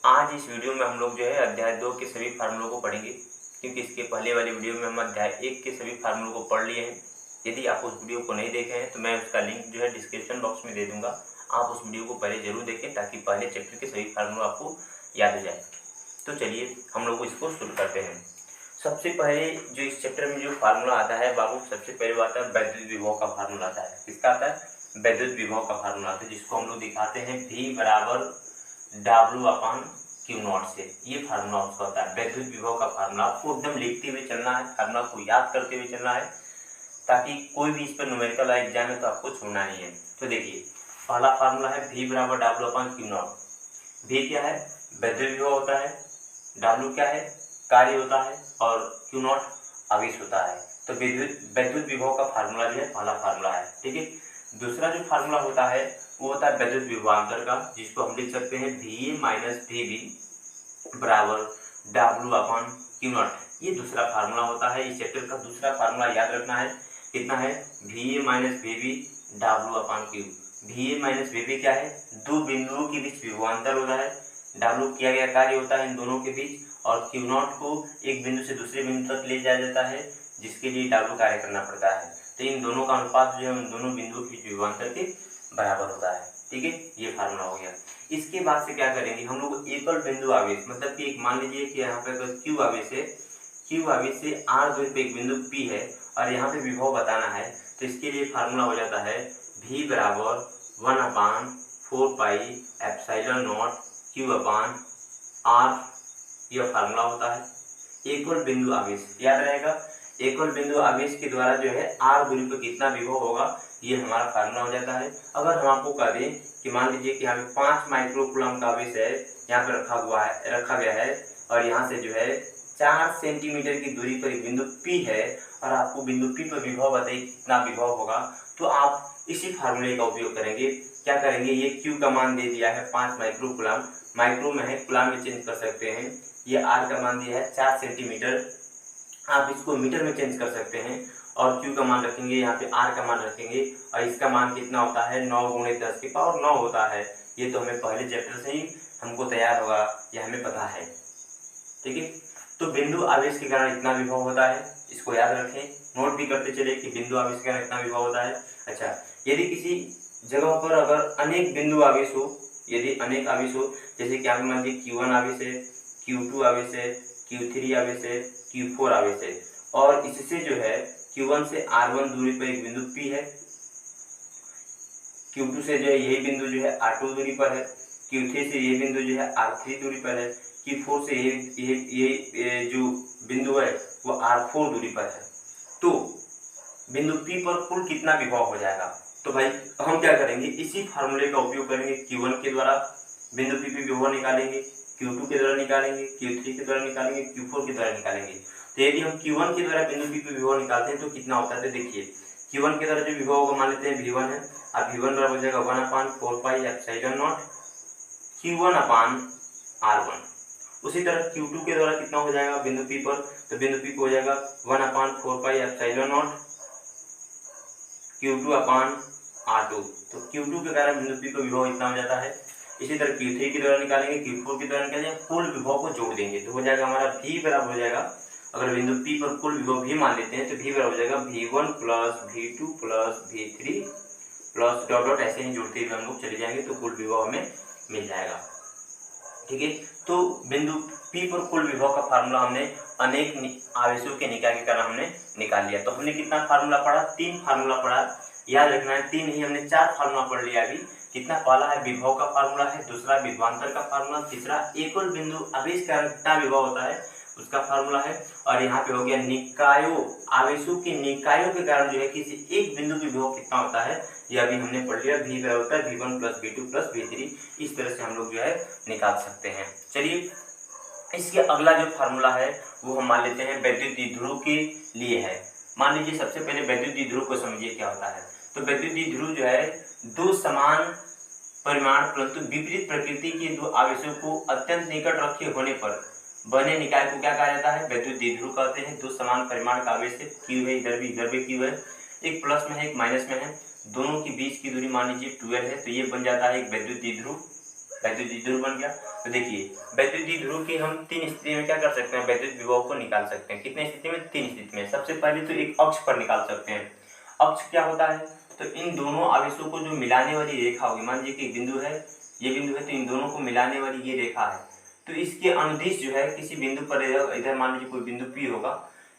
आज इस वीडियो में हम लोग जो है अध्याय 2 के सभी फार्मूलों को पढ़ेंगे, क्योंकि इसके पहले वाली वीडियो में हम अध्याय 1 के सभी फार्मूलों को पढ़ लिए हैं। यदि आप उस वीडियो को नहीं देखे हैं तो मैं उसका लिंक जो है डिस्क्रिप्शन बॉक्स में दे दूंगा। आप उस वीडियो को पहले जरूर देखें ताकि पहले चैप्टर के सभी फार्मूला आपको याद हो जाए। तो चलिए हम लोग इसको शुरू करते हैं। सबसे पहले जो इस चैप्टर में जो फार्मूला आता है बाबू, सबसे पहले आता है वैद्युत विभव का फार्मूला आता है। किसका आता है? वैद्युत विभव का फार्मूला आता है, जिसको हम लोग दिखाते हैं V बराबर W/Q0 से। ये फार्मूला उसका होता है वैद्युत विभव का फार्मूला। आपको एकदम लिखते हुए चलना है, फार्मूला को याद करते हुए चलना है, ताकि कोई भी इस पर न्यूमेरिकल एग्जाम है तो आपको छोड़ना नहीं है। तो देखिए, पहला फार्मूला है V बराबर W/Q0। V क्या है? वैद्युत विभव होता है। W क्या है? कार्य होता है। और Q0 आवेश होता है। तो वैद्युत विभव का फार्मूला जो है पहला फार्मूला है। ठीक है। दूसरा जो फार्मूला होता है वो होता है वैद्युत विभवांतर का, जिसको हम लिख सकते हैं VA माइनस VB बराबर W/Q0। ये दूसरा फार्मूला होता है। इस चैप्टर का दूसरा फार्मूला याद रखना है। कितना है? VA minus VB W/Q। VA minus VB क्या है? दो बिंदुओं के बीच विभवांतर होता है। W किया गया कार्य होता है इन दोनों के बीच, और Q0 को एक बिंदु से दूसरे बिंदु तक ले जाया जाता है, जिसके लिए W कार्य करना पड़ता है। तो इन दोनों का अनुपात जो है उन दोनों बिंदुओं के बीच विभवांतर के बराबर होता है। ठीक है, ये फार्मूला हो गया। इसके बाद से क्या करेंगे हम लोग? एकल बिंदु आवेश, मतलब कि एक मान लीजिए कि यहाँ पे अगर Q आवेश है, Q आवेश से R दूरी पे एक बिंदु P है और यहाँ पे विभव बताना है, तो इसके लिए फार्मूला हो जाता है V बराबर 1/4 पाई एप्सिलॉन नॉट Q/R। यह फार्मूला होता है एकल बिंदु आवेश। याद रहेगा, एकल बिंदु आवेश के द्वारा जो है R दूरी पर कितना विभव होगा, ये हमारा फार्मूला हो जाता है। अगर हम आपको कह दें कि मान लीजिए कि यहाँ पे 5 माइक्रोकूलम का आवेश है, यहाँ पे रखा गया है, और यहाँ से जो है 4 सेंटीमीटर की दूरी पर एक बिंदु P है, और आपको बिंदु P पर विभव बताइए कितना विभव होगा, तो आप इसी फार्मूले का उपयोग करेंगे। क्या करेंगे? ये Q का मान दे दिया है 5 माइक्रोकूलम, माइक्रो में है, कूलम में चेंज कर सकते हैं। ये R का मान दिया है 4 सेंटीमीटर, आप इसको मीटर में चेंज कर सकते हैं। और Q का मान रखेंगे, यहाँ पे R का मान रखेंगे, और इसका मान कितना होता है? 9 × 10⁻9 होता है। ये तो हमें पहले चैप्टर से ही हमको तैयार होगा, यह हमें पता है। ठीक है, तो बिंदु आवेश के कारण इतना विभव होता है, इसको याद रखें, नोट भी करते चले कि बिंदु आवेश के कारण इतना विभव होता है। अच्छा, यदि किसी जगह पर अगर अनेक बिंदु आवेश हो, यदि अनेक आवेश हो, जैसे कि आप मान लीजिए Q1 आवेश है, Q2 आवेश है, Q3 आवेश है, Q4 आवेश है, और इससे जो है Q1 से R1 दूरी पर एक बिंदु P है, Q2 से जो है यही बिंदु जो है R2 दूरी पर है, Q3 से ये बिंदु जो है R3 दूरी पर है, Q4 से ये जो बिंदु है वो R4 दूरी पर है। तो बिंदु P पर कुल कितना विभव हो जाएगा? तो भाई हम क्या करेंगे? इसी फार्मूले का उपयोग करेंगे। Q1 के द्वारा बिंदु P पे विभव निकालेंगे, Q2 के द्वारा निकालेंगे, Q3 के द्वारा निकालेंगे, Q4 के द्वारा निकालेंगे। तो यदि हम Q1 के द्वारा बिंदु P पे विभव निकालते हैं तो कितना होता है? तो देखिए, Q1 के द्वारा जो विभव होगा मान लेते हैं V1 है, अब V1 बराबर हो जाएगा 1/4 पाई एप्सिलॉन नॉट Q1/R1। उसी तरह Q2 के द्वारा कितना हो जाएगा बिंदु P पर? तो बिंदु P पे हो जाएगा 1/4 पाई एप्सिलॉन नॉट Q2/R2। तो Q2 के कारण बिंदु P पर विभव इतना हो जाता है। इसी तरह Q3 के द्वारा निकालेंगे, Q4 के द्वारा निकालेंगे, कुल विभव को जोड़ देंगे तो हो जाएगा हमारा V बराबर हो जाएगा, अगर बिंदु P पर कुल विभव V मान लेते हैं तो V बराबर हो जाएगा V1 plus V2 plus V3 plus dot dot ऐसे ही जोड़ते हुए हम लोग चले जाएंगे तो कुल विभव हमें मिल जाएगा। ठीक है, तो बिंदु P पर कुल विभव का फार्मूला हमने अनेक आवेशों के निकाय के कारण हमने निकाल लिया। तो हमने कितना फार्मूला पढ़ा? 3 फार्मूला पढ़ा। याद रखना है 3 नहीं, हमने 4 फार्मूला पढ़ लिया अभी। कितना? पहला है विभव का फार्मूला है, दूसरा विभवांतर का फार्मूला, तीसरा एकल बिंदु आवेश के कारण कितना विभव होता है उसका फार्मूला है, और यहाँ पे हो गया निकायों, आवेशों के निकायों के कारण जो है किसी एक बिंदु की विभव कितना होता है, ये अभी हमने पढ़ लिया। V बराबर होता है V1 plus V2 plus V3। इस तरह से हम लोग जो है निकाल सकते हैं। चलिए, इसके अगला जो फार्मूला है वो हम मान लेते हैं वैद्युत द्विध्रुव के लिए है। मान लीजिए सबसे पहले वैद्युत द्विध्रुव को समझिए क्या होता है। तो वैद्युत द्विध्रुव जो है दो समान परिमाण परंतु विपरीत प्रकृति के दो आवेशों को अत्यंत निकट रखे होने पर बने निकाय को क्या कहा जाता है? वैद्युत द्विध्रुव कहते हैं। दो समान परिमाण का आवेश है, Q है, इधर भी Q है, एक प्लस में है एक माइनस में है, दोनों के बीच की दूरी मान लीजिए 12 है, तो ये बन जाता है एक वैद्युत द्विध्रुव। वैद्युत द्विध्रुव बन गया। तो देखिए वैद्युत द्विध्रुव की हम 3 स्थिति में क्या कर सकते हैं, वैद्युत विभव को निकाल सकते हैं। कितने स्थिति में, 3 स्थिति में। सबसे पहले तो एक अक्ष पर निकाल सकते हैं। अक्ष क्या होता है, तो इन दोनों आवेशों को जो मिलाने वाली रेखा होगी, मान लीजिए कि एक बिंदु है, ये बिंदु है, तो इन दोनों को मिलाने वाली ये रेखा है। तो इसके अनुदिश जो है किसी बिंदु पर, इधर मान लीजिए कोई बिंदु P होगा,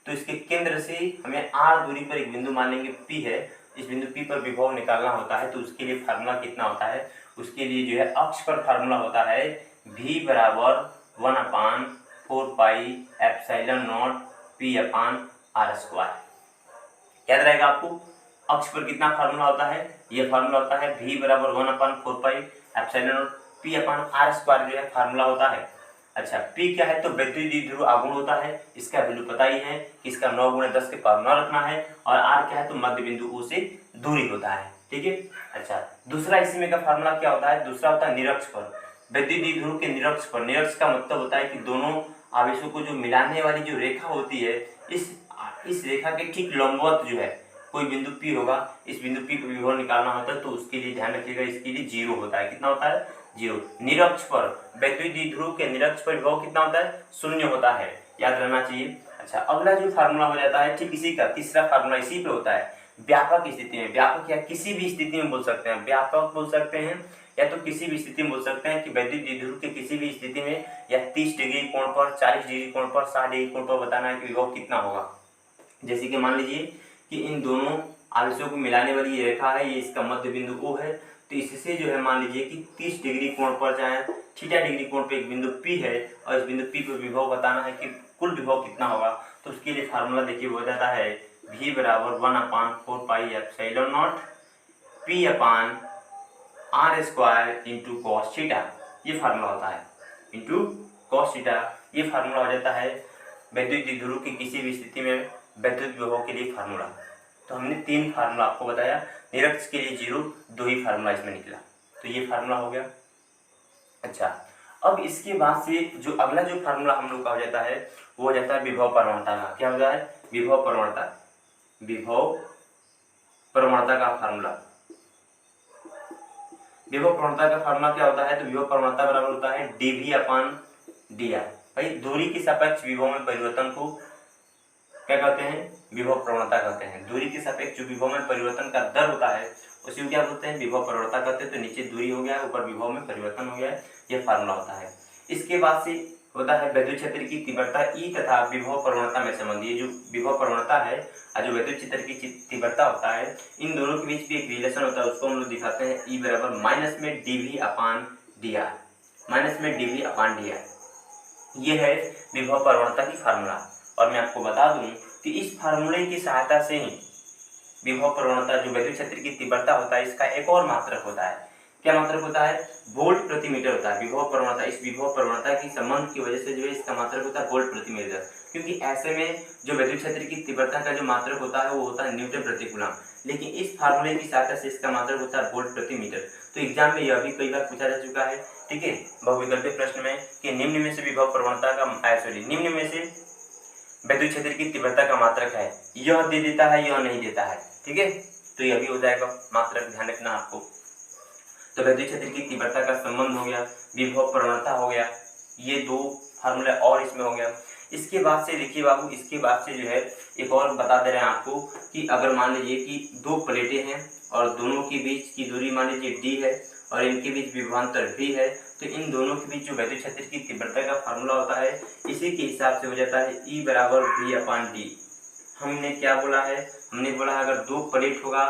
तो इसके केंद्र से हमें r दूरी पर एक बिंदु मान लेंगे P है, इस बिंदु P पर विभव निकालना होता है। तो उसके लिए फार्मूला कितना होता है, उसके लिए जो है अक्ष पर फार्मूला होता है V बराबर 1/4 पाई एप्सिलॉन नॉट P/r²। याद रहेगा आपको अक्ष पर कितना फार्मूला होता है, ये फार्मूला होता है V बराबर 1/4 पाई एप्सिलॉन नॉट P/r² जो है फार्मूला होता है। अच्छा P क्या है, तो वैद्युत द्विध्रुव आघूर्ण होता है, इसका वैल्यू पता ही है कि इसका 9 × 10 के पावर 9 रखना है। और R क्या है, तो मध्य बिंदु O से दूरी होता है। ठीक है। अच्छा दूसरा इसी में का फार्मूला क्या होता है, दूसरा होता है निरक्ष पर। वैद्युत द्विध्रुव के निरक्ष पर, निरक्ष का मतलब होता है कि दोनों आवेशों को जो मिलाने वाली जो रेखा होती है, इस रेखा के ठीक लंबवत जो है कोई बिंदु P होगा, इस बिंदु P को विभव निकालना होता है। तो उसके लिए ध्यान रखिएगा, इसके लिए 0 होता है। कितना होता है, 0। निरक्ष पर, वैद्युत द्विध्रुव के निरक्ष पर विभव कितना होता है, 0 होता है, याद रहना चाहिए। अच्छा अगला जो फार्मूला हो जाता है ठीक इसी का, तीसरा फार्मूला इसी पे होता है व्यापक स्थिति में। व्यापक या किसी भी स्थिति में बोल सकते हैं, व्यापक बोल सकते हैं या तो किसी भी स्थिति में बोल सकते हैं कि वैद्युत द्विध्रुव के किसी भी स्थिति में या 30 डिग्री कोण पर, 40 डिग्री कोण पर, 60 डिग्री कोण पर बताना है कि विभव कितना होगा। जैसे कि मान लीजिए कि इन दोनों आवेशों को मिलाने वाली ये रेखा है, ये इसका मध्य बिंदु O है। तो इससे जो है मान लीजिए कि 30 डिग्री कोण पर चाहे थीटा डिग्री कोण पर एक बिंदु P है, और इस बिंदु P पर विभव बताना है कि कुल विभव कितना होगा। तो उसके लिए फार्मूला देखिए हो जाता है V बराबर 1/4 pi epsilon not P/r² into cos theta, ये फार्मूला होता है, इंटू कॉस थीटा। ये फार्मूला हो जाता है वैद्युत द्विध्रुव की किसी भी स्थिति में वैद्युत विभव के लिए फार्मूला। तो हमने 3 फार्मूला आपको बताया, निरक्ष के लिए 0, 2 ही फार्मूला इसमें निकला। तो ये फार्मूला हो गया। अच्छा अब इसके बाद से जो अगला जो फार्मूला हम लोग का हो जाता है वो हो जाता है विभव प्रवणता का। क्या होता है, विभव प्रवणता, विभव प्रवणता का फार्मूला। विभव प्रवणता का फार्मूला क्या होता है, तो विभव प्रवणता बराबर होता है dV/dr। भाई दूरी के सापेक्ष विभव में परिवर्तन को क्या कहते हैं, विभव प्रवणता कहते हैं। दूरी के सापेक्ष जो विभव में परिवर्तन का दर होता है उसी को क्या बोलते हैं, विभव प्रवणता कहते हैं। तो नीचे दूरी हो गया, ऊपर विभव में परिवर्तन हो गया, यह फार्मूला होता है। इसके बाद से होता है वैद्युत क्षेत्र की तीव्रता E तथा विभव प्रवणता में संबंध। ये जो विभव प्रवणता है और जो वैद्युत क्षेत्र की तीव्रता होता है, इन दोनों के बीच भी एक रिलेशन होता है, उसको हम लोग दिखाते हैं E बराबर माइनस में dV/dr, माइनस में dV/dr। ये है विभव प्रवणता की फार्मूला। और मैं आपको बता दूं कि इस फार्मूले की सहायता से ही विभव प्रवणता जो वैद्युत क्षेत्र की तीव्रता होता है इसका एक और मात्रक होता है। क्या मात्रक होता है, वोल्ट प्रति मीटर होता है। विभव प्रवणता, इस विभव प्रवणता की संबंध की वजह से जो है इसका मात्रक होता है वोल्ट प्रति मीटर, क्योंकि ऐसे में जो वैद्युत क्षेत्र की तीव्रता का जो मात्रक होता है वो होता है न्यूटन प्रति कूलम, लेकिन इस फार्मूले की सहायता से इसका मात्रक होता है वोल्ट प्रति मीटर। तो एग्जाम में यह भी कई बार पूछा जा चुका है, ठीक है, बहुविकल्पीय प्रश्न में, कि निम्न में से विभव प्रवणता का निम्न में से वैद्युत क्षेत्र की तीव्रता का मात्रक है, यह दे देता है, यह नहीं देता है, ठीक है। तो यह भी हो जाएगा मात्रक, ध्यान रखना आपको। तो वैद्युत क्षेत्र की तीव्रता का संबंध हो गया, विभव प्रवणता हो गया, ये 2 फार्मूले और इसमें हो गया। इसके बाद से देखिए बाबू, इसके बाद से जो है एक और बता दे रहे हैं आपको कि अगर मान लीजिए कि 2 प्लेटें हैं और दोनों के बीच की दूरी मान लीजिए d है और इनके बीच विभवांतर v है, तो इन दोनों के बीच जो वैद्युत क्षेत्र की तीव्रता का फार्मूला होता है इसी के हिसाब से हो जाता है E बराबर V/d। हमने क्या बोला है, हमने बोला है अगर 2 प्लेट होगा,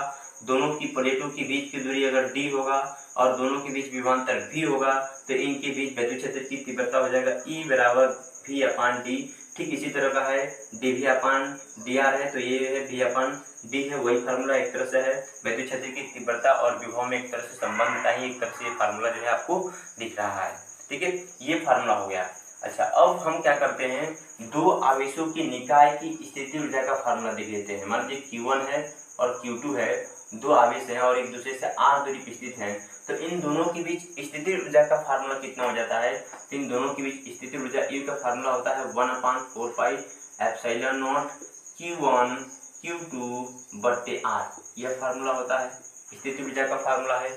दोनों की प्लेटों के बीच की दूरी अगर d होगा और दोनों के बीच विभवांतर v होगा, तो इनके बीच वैद्युत क्षेत्र की तीव्रता हो जाएगा E बराबर V/d। ठीक इसी तरह का है dV/dr है, तो ये है V/d है, वही फार्मूला एक तरह से है वैद्युत क्षेत्र की तीव्रता और विभव में एक तरह से संबंध का ही एक तरह से ये फार्मूला जो है आपको दिख रहा है, ठीक है, ये फार्मूला हो गया। अच्छा अब हम क्या करते हैं, 2 आवेशों की निकाय की स्थितिज ऊर्जा का फार्मूला देख लेते हैं। मान लीजिए Q1 है और Q2 है, 2 आवेश हैं और एक दूसरे से r दूरी पर स्थित हैं, तो इन दोनों के बीच स्थितिज ऊर्जा का फार्मूला कितना हो जाता है, तो इन दोनों के बीच स्थितिज ऊर्जा E का फार्मूला होता है 1/4 pi epsilon not Q1 Q2 बट्टे R, यह फार्मूला होता है, स्थितिज ऊर्जा का फार्मूला है।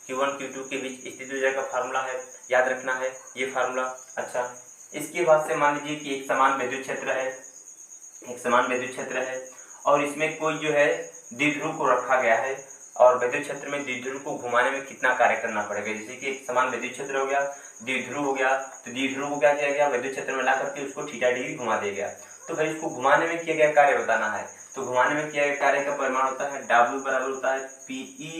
Q1 Q2 के बीच स्थिति ऊर्जा का फार्मूला है, याद रखना है ये फार्मूला। अच्छा, इसके बाद से मान लीजिए कि एक समान विद्युत क्षेत्र है, एक समान विद्युत क्षेत्र है और इसमें कोई जो है द्विध्रुव को रखा गया है और विद्युत क्षेत्र में द्विध्रुव को घुमाने में कितना कार्य करना पड़ेगा। जैसे कि एक समान विद्युत क्षेत्र हो गया, द्विध्रुव हो गया, तो द्विध्रुव को क्या किया गया, विद्युत क्षेत्र में ला करके उसको थीटा डिग्री घुमा दिया गया। तो भाई इसको घुमाने में किया गया कार्य बताना है। तो घुमाने में किया गया कार्य का परिमाण होता है W बराबर होता है PE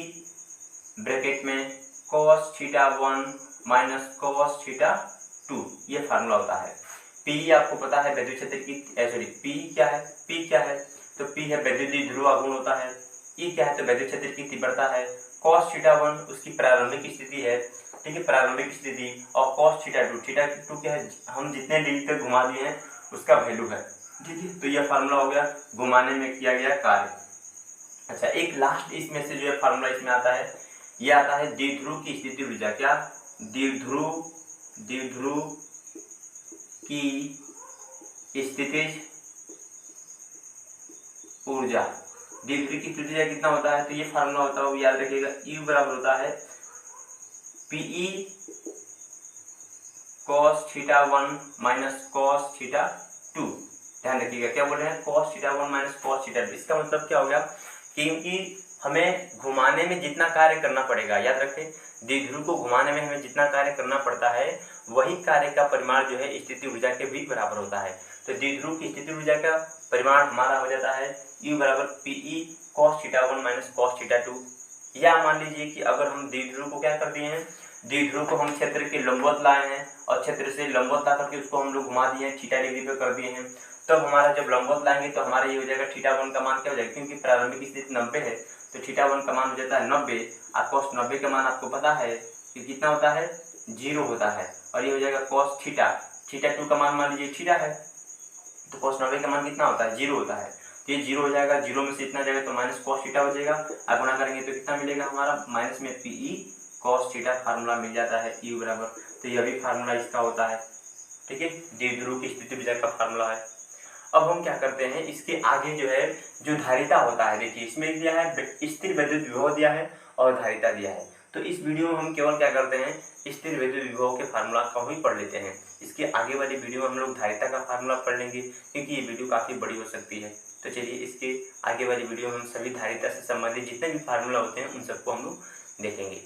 ब्रैकेट में cos theta 1 minus cos theta 2, ये फार्मूला होता है। P आपको पता है विद्युत क्षेत्र की, सॉरी P क्या है, P क्या है, तो P है विद्युत द्विध्रुव आघूर्ण होता है, E क्या है तो विद्युत क्षेत्र की तीव्रता है, cos थीटा 1 उसकी प्रारंभिक स्थिति है, ठीक है, प्रारंभिक स्थिति, और cos थीटा 2, थीटा 2 क्या है, हम जितने डिग्री तक घुमा दिए हैं उसका वैल्यू है, ठीक है। तो यह फार्मूला हो गया घुमाने में किया गया कार्य। अच्छा, एक लास्ट इसमें से जो है फार्मूला इसमें आता है, ये आता है द्विध्रुव की स्थिति ऊर्जा। क्या, द्विध्रुव की स्थितिज ऊर्जा, द्विध्रुव की स्थिति ऊर्जा कितना होता है, तो ये फार्मूला होता है, वो याद रखिएगा, U बराबर होता है PE cos theta 1 minus cos theta 2। ध्यान रखिएगा क्या बोल रहे हैं, cos theta 1 minus cos theta 2। इसका मतलब क्या हो गया, क्योंकि हमें घुमाने में जितना कार्य करना पड़ेगा, याद रखें, द्विध्रुव को घुमाने में हमें जितना कार्य करना पड़ता है वही कार्य का परिमाण जो है स्थिति ऊर्जा के भी बराबर होता है। तो द्विध्रुव की स्थिति ऊर्जा का परिमाण हमारा हो जाता है U बराबर PE cos theta 1 minus cos theta 2। या मान लीजिए कि अगर हम द्विध्रुव को क्या कर दिए हैं, द्विध्रुव को हम क्षेत्र के लंबवत लाए हैं और क्षेत्र से लंबवत ला करके उसको हम लोग घुमा दिए हैं, थीटा डिग्री पे कर दिए हैं, तब हमारा जब लंबवत लाएंगे तो हमारा ये हो जाएगा थीटा 1 का मान क्या हो जाएगा, क्योंकि प्रारंभिक स्थिति 90 है तो थीटा 1 का मान हो जाता है 90 और cos 90 का मान आपको पता है कि कितना होता है, 0 होता है, और ये हो जाएगा cos थीटा 2 का मान लीजिए थीटा है तो cos 90 का मान कितना होता है, 0 होता है, तो ये 0 हो जाएगा, 0 में से इतना जाएगा तो माइनस cos थीटा हो जाएगा, अब गुणा करेंगे तो कितना मिलेगा हमारा, माइनस में PE cos थीटा फार्मूला मिल जाता है U बराबर। तो यह भी फार्मूला इसका होता है, ठीक है, द्विध्रुव की स्थिति ऊर्जा का फार्मूला है। अब हम क्या करते हैं, इसके आगे जो है जो धारिता होता है, देखिए इसमें दिया है स्थिर विद्युत विभव दिया है और धारिता दिया है। तो इस वीडियो में हम केवल क्या करते हैं, स्थिर विद्युत विभव के फार्मूला को ही पढ़ लेते हैं। इसके आगे वाली वीडियो में हम लोग धारिता का फार्मूला पढ़ लेंगे क्योंकि ये वीडियो काफ़ी बड़ी हो सकती है। तो चलिए इसके आगे वाली वीडियो में हम सभी धारिता से संबंधित जितने भी फार्मूला होते हैं उन सबको हम लोग देखेंगे।